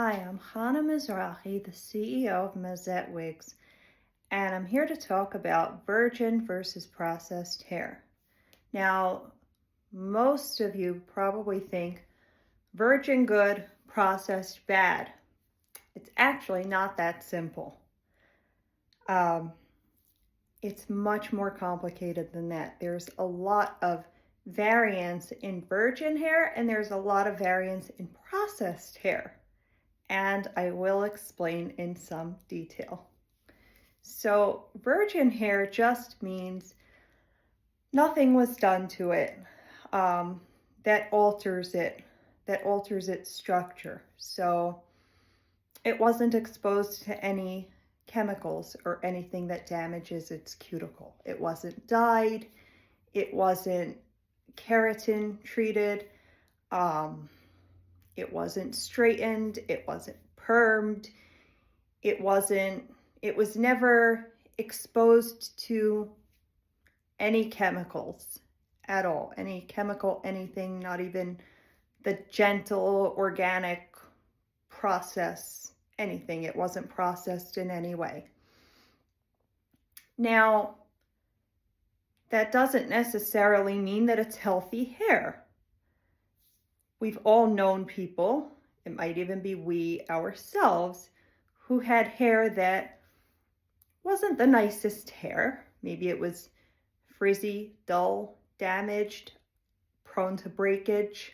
Hi, I'm Chana Mizrahi, the CEO of Mazette Wigs, and I'm here to talk about virgin versus processed hair. Now, most of you probably think virgin good, processed bad. It's actually not that simple. Um, it's much more complicated than that. There's a lot of variance in virgin hair, and there's a lot of variance in processed hair. And I will explain in some detail. So virgin hair just means nothing was done to it that alters its structure. So it wasn't exposed to any chemicals or anything that damages its cuticle. It wasn't dyed, it wasn't keratin treated, it wasn't straightened, it wasn't permed, it was never exposed to any chemicals at all, any chemical, anything, not even the gentle organic process, anything. It wasn't processed in any way. Now, that doesn't necessarily mean that it's healthy hair. We've all known people, it might even be we ourselves, who had hair that wasn't the nicest hair. Maybe it was frizzy, dull, damaged, prone to breakage.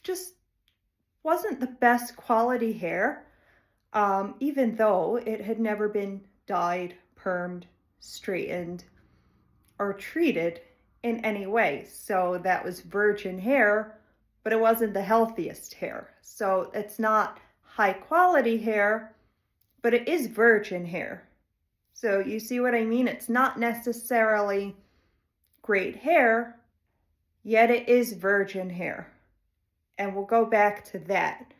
Just wasn't the best quality hair, even though it had never been dyed, permed, straightened, or treated in any way. So that was virgin hair, but it wasn't the healthiest hair. So it's not high quality hair, but it is virgin hair. So you see what I mean? It's not necessarily great hair, yet it is virgin hair. And we'll go back to that.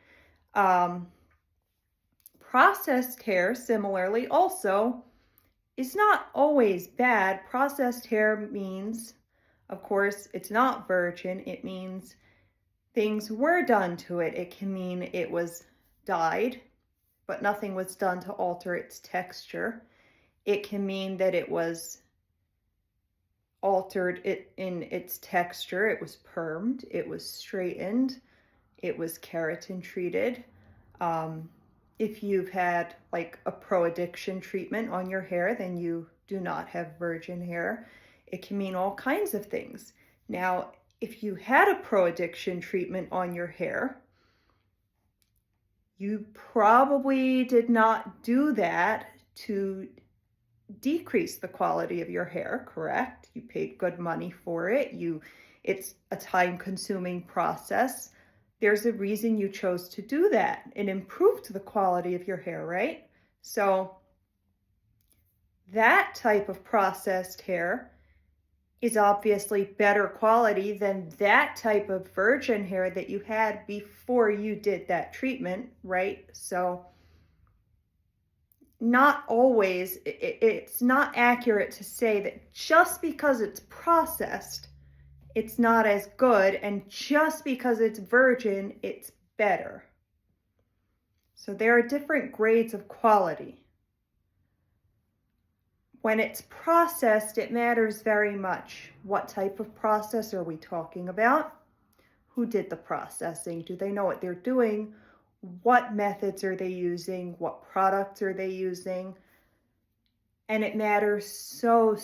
Processed hair, similarly, also is not always bad. Processed hair means, of course, it's not virgin. It means things were done to it. It can mean it was dyed, but nothing was done to alter its texture. It can mean that it was altered in its texture. It was permed, it was straightened, it was keratin treated. If you've had like a pro-addiction treatment on your hair, then you do not have virgin hair. It can mean all kinds of things. Now, if you had a pro-addiction treatment on your hair, you probably did not do that to decrease the quality of your hair, correct? You paid good money for it. It's a time-consuming process. There's a reason you chose to do that. It improved the quality of your hair, right? So that type of processed hair is obviously better quality than that type of virgin hair that you had before you did that treatment, right? So not always, it's not accurate to say that just because it's processed, it's not as good, and just because it's virgin, it's better. So there are different grades of quality. When it's processed, it matters very much. What type of process are we talking about? Who did the processing? Do they know what they're doing? What methods are they using? What products are they using? And it matters so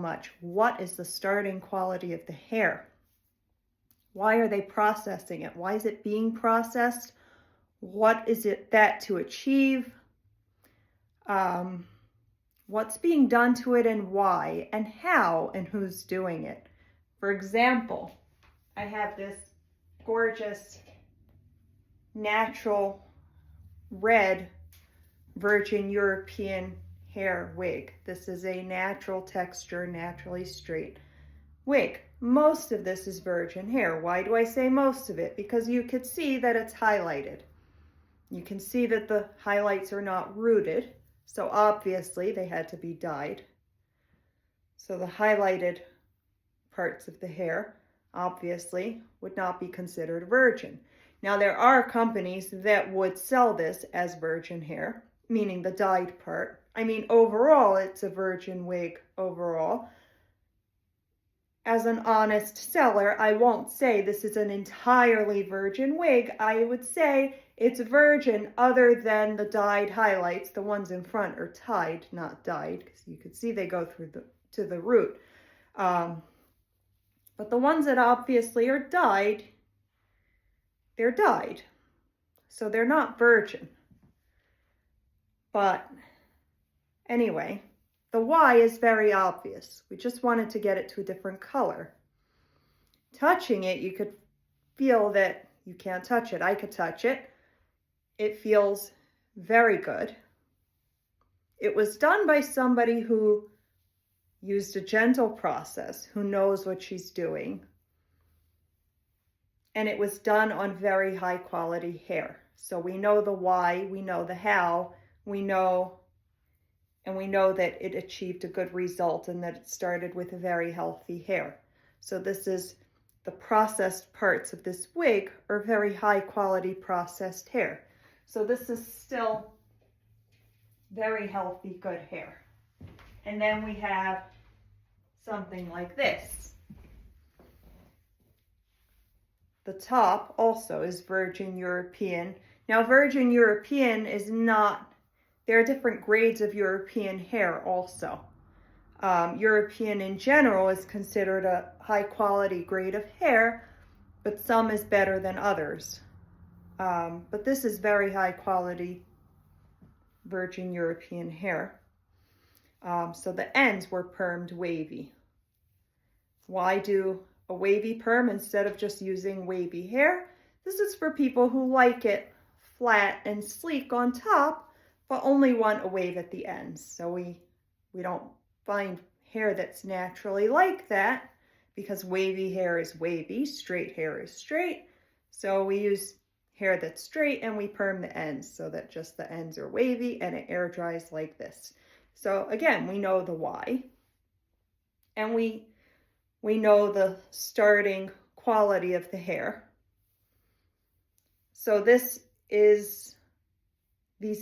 much. What is the starting quality of the hair? Why are they processing it? Why is it being processed? What is it that to achieve? What's being done to it and why, and how, and who's doing it? For example, I have this gorgeous natural red virgin European hair wig. This is a natural texture, naturally straight wig. Most of this is virgin hair. Why do I say most of it? Because you could see that it's highlighted. You can see that the highlights are not rooted, so obviously they had to be dyed. So the highlighted parts of the hair obviously would not be considered virgin. Now, there are companies that would sell this as virgin hair, meaning the dyed part. I mean, overall, it's a virgin wig overall. As an honest seller, I won't say this is an entirely virgin wig. I would say it's virgin other than the dyed highlights. The ones in front are tied, not dyed, because you can see they go through to the root. But the ones that obviously are dyed, they're dyed. So they're not virgin. But anyway, the why is very obvious. We just wanted to get it to a different color. Touching it, you could feel that you can't touch it. I could touch it. It feels very good. It was done by somebody who used a gentle process, who knows what she's doing. And it was done on very high quality hair. So we know the why, we know the how, we know that it achieved a good result and that it started with a very healthy hair. So this is the processed parts of this wig are very high quality processed hair. So this is still very healthy, good hair. And then we have something like this. The top also is Virgin European. Now, Virgin European is not, there are different grades of European hair also. European in general is considered a high quality grade of hair, but some is better than others. But this is very high quality Virgin European hair. So the ends were permed wavy. Why do a wavy perm instead of just using wavy hair? This is for people who like it flat and sleek on top, but only want a wave at the ends. So we don't find hair that's naturally like that, because wavy hair is wavy, straight hair is straight. So we use hair that's straight and we perm the ends so that just the ends are wavy and it air dries like this. So again, we know the why, and we know the starting quality of the hair. So these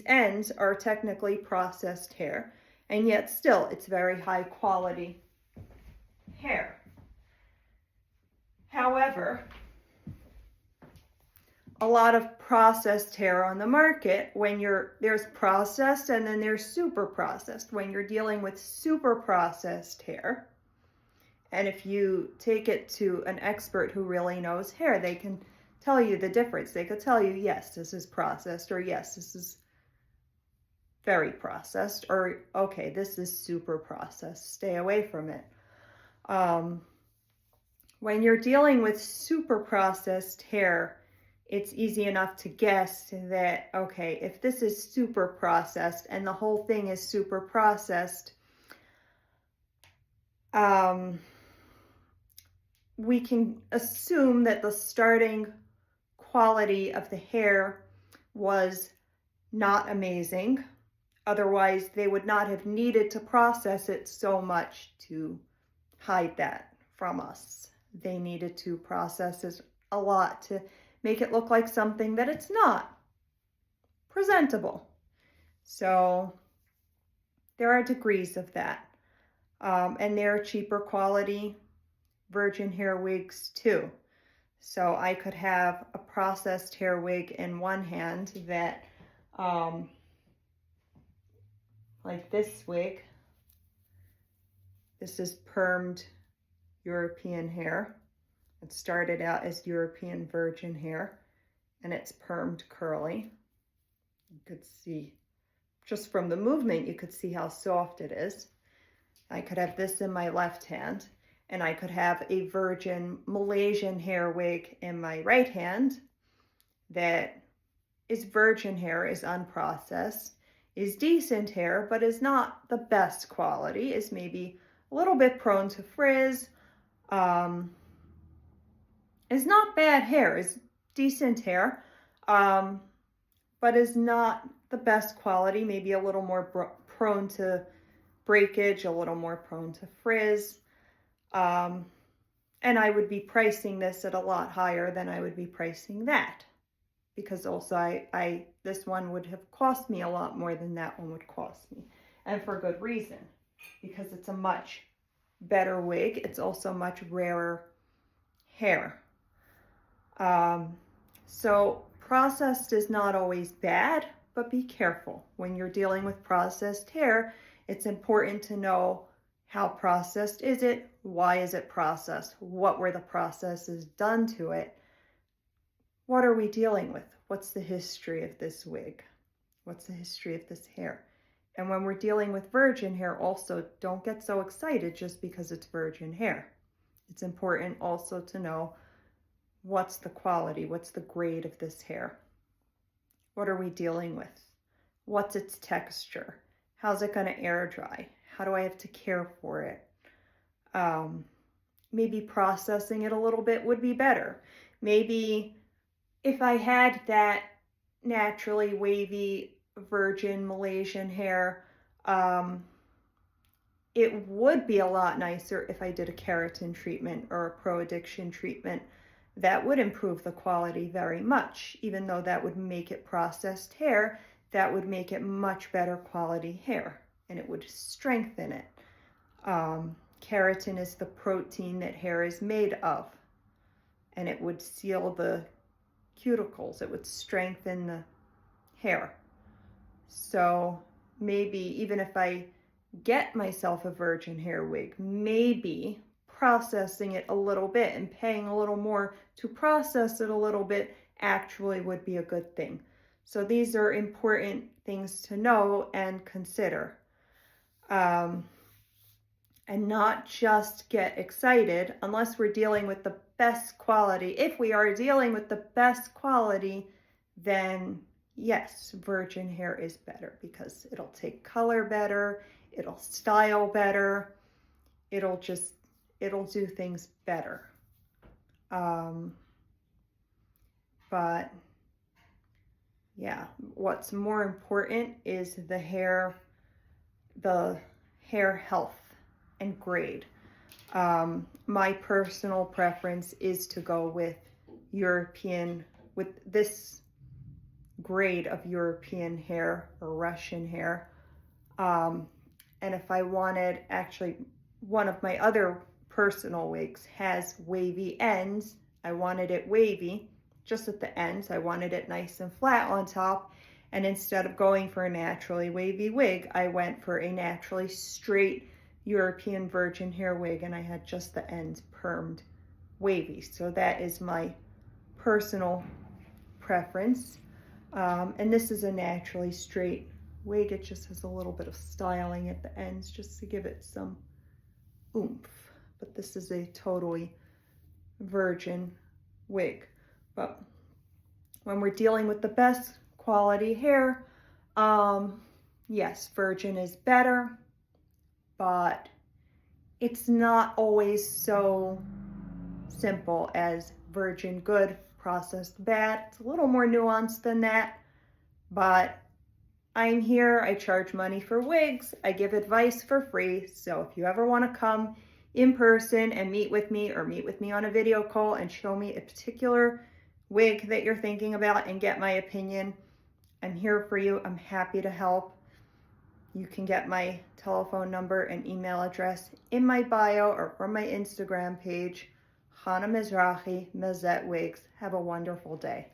ends are technically processed hair, and yet still it's very high quality hair. However, a lot of processed hair on the market, there's processed and then there's super processed. When you're dealing with super processed hair, and if you take it to an expert who really knows hair, they can tell you the difference. They could tell you, yes, this is processed, or yes, this is very processed, or okay, this is super processed. Stay away from it. When you're dealing with super processed hair, it's easy enough to guess that, okay, if this is super processed and the whole thing is super processed, we can assume that the starting quality of the hair was not amazing. Otherwise, they would not have needed to process it so much to hide that from us. They needed to process it a lot to make it look like something that it's not presentable. So there are degrees of that. And there are cheaper quality virgin hair wigs too. So I could have a processed hair wig in one hand that, like this wig, this is permed European hair. It started out as European virgin hair, and it's permed curly. You could see, just from the movement, you could see how soft it is. I could have this in my left hand, and I could have a virgin Malaysian hair wig in my right hand that is virgin hair, is unprocessed, is decent hair, but is not the best quality, is maybe a little bit prone to frizz, is not bad hair, is decent hair, but is not the best quality, maybe a little more prone to breakage, a little more prone to frizz. And I would be pricing this at a lot higher than I would be pricing that. because also this one would have cost me a lot more than that one would cost me. And for good reason, because it's a much better wig. It's also much rarer hair. So processed is not always bad, but be careful. When you're dealing with processed hair, it's important to know how processed is it, why is it processed, what were the processes done to it, what are we dealing with, what's the history of this wig, what's the history of this hair. And when we're dealing with virgin hair, also don't get so excited just because it's virgin hair. It's important also to know what's the quality, what's the grade of this hair. What are we dealing with? What's its texture? How's it going to air dry? How do I have to care for it? Maybe processing it a little bit would be better. Maybe if I had that naturally wavy virgin Malaysian hair, it would be a lot nicer if I did a keratin treatment or a pro-addiction treatment. That would improve the quality very much. Even though that would make it processed hair, that would make it much better quality hair, and it would strengthen it. Keratin is the protein that hair is made of, and it would seal the cuticles. It would strengthen the hair. So maybe even if I get myself a virgin hair wig, maybe processing it a little bit and paying a little more to process it a little bit actually would be a good thing. So these are important things to know and consider. And not just get excited unless we're dealing with the best quality. If we are dealing with the best quality, then yes, virgin hair is better because it'll take color better, it'll style better, it'll do things better. But yeah, what's more important is the hair health and grade. My personal preference is to go with this grade of European hair or Russian hair. And if I wanted, actually, one of my other personal wigs has wavy ends. I wanted it wavy just at the ends. I wanted it nice and flat on top. And instead of going for a naturally wavy wig, I went for a naturally straight European virgin hair wig, and I had just the ends permed wavy. So that is my personal preference. And this is a naturally straight wig. It just has a little bit of styling at the ends just to give it some oomph. But this is a totally virgin wig. But when we're dealing with the best quality hair, yes, virgin is better, but it's not always so simple as virgin good, processed bad. It's a little more nuanced than that, but I'm here. I charge money for wigs. I give advice for free. So if you ever want to come in person and meet with me, or meet with me on a video call and show me a particular wig that you're thinking about and get my opinion, I'm here for you. I'm happy to help. You can get my telephone number and email address in my bio or from my Instagram page, Chana Mizrahi, Mazette Wigs. Have a wonderful day.